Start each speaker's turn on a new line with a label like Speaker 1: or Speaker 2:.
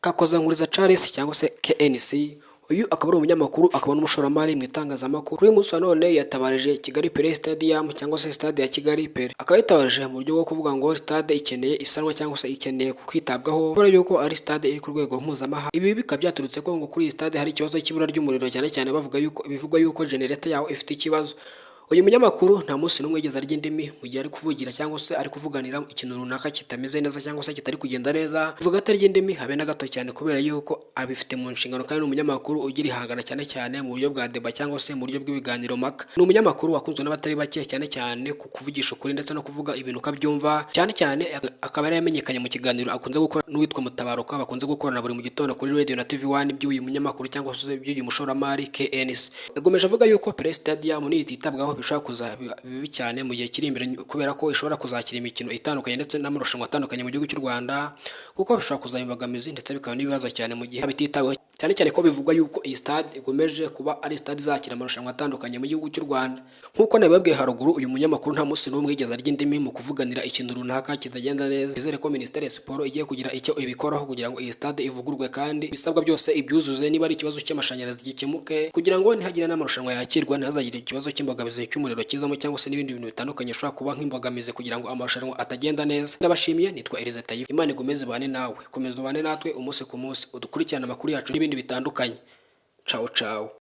Speaker 1: Kakozankuriza Charles cyangwa se KNC, uyu akaba ari umunyamakuru akaba n'umushoramari mu itangazamakuru. Kuri uyu munsi wa none yatabarije Kigali Pele Stadium cyangwa se stade ya Kigali Pele. Akaba yatabarije mu buryo bwo kuvuga ngo stade ikeneye isanwa cyangwa se ikeneye kwitabwaho kubera yuko ari stade iri ku rwego mpuzamahanga. Ibi bikaba byaturutse ko ngo kuri iyi stade hari ikibazo cy'ibura ry'umuriro, cyane cyane bivugwa yuko generator yawo ifite ikibazo. Uyu munyamakuru nta munsi n'umwe yigeze arya indimi mu gihe ari kuvugira cyangwa se ari kuvuganira ikintu runaka kitameze neza cyangwa se kitari kugenda neza. Vuga atarya indimi habe na gato cyane kubera yuko abifite mu nshingano, kandi n'umunyamakuru ugira ihangana cyane cyane mu buryo bwa deba cyangwa se mu buryo bw'ibiganiro maka. Ni umunyamakuru wakunzwe n'abatari bake cyane cyane ku kuvugisha ukuri ndetse no kuvuga ibintu ukabyumva, cyane cyane akaba yari yamenyekanye mu kiganiro akunze gukora n'uwitwa Mutabaruka, bakunze gukorana buri mu gitondo kuri radio na TV1 by'uyu munyamakuru cyangwa se by'uyu mushoramari KNC. Yagomeje avuga yuko Pele Stadium nititabwaho bishobora kuza bibi cyane mu gihe kiri imbere, kubera ko ishobora kuzakira imikino itandukanye ndetse n'amarushanwa atandukanye mu gihugu cy'u Rwanda, kuko bishobora kuza imbogamizi ndetse bikaba n'ibibazo cyane mu gihe bititaweho, cyane cyane ko bivugwa yuko iyi stade igomeje kuba ari stade izakira amarushanwa atandukanye mu gihugu cy'u Rwanda. Nk'uko nabibabwiye haruguru, uyu munyamakuru nta munsi n'umwe yigeze arya indimi mu kuvuganira ikintu runaka kitagenda neza. Izere ko Minisiteri ya Siporo igiye kugira icyo ibikoraho kugira ngo iyi stade ivugurwe kandi ibisabwa byose ibyuzuze, niba ari ikibazo cy'amashanyarazi gikemuke, kugira ngo ntihagire n'amarushanwa yakirwa, ntihazagire ikibazo cy'imbogamizi cy'umuriro kizamo cyangwa se n'ibindi bintu bitandukanye bishobora kuba nk'imbogamizi kugira ngo amarushanwa atagenda neza. Ndabashimiye, nitwa Elise Tayifu. Imana igomeze bane nawe, komeza ubane natwe umunsi ku munsi, udukurikirana amakuru yacu n'ibindi bitandukanye. Ciao ciao.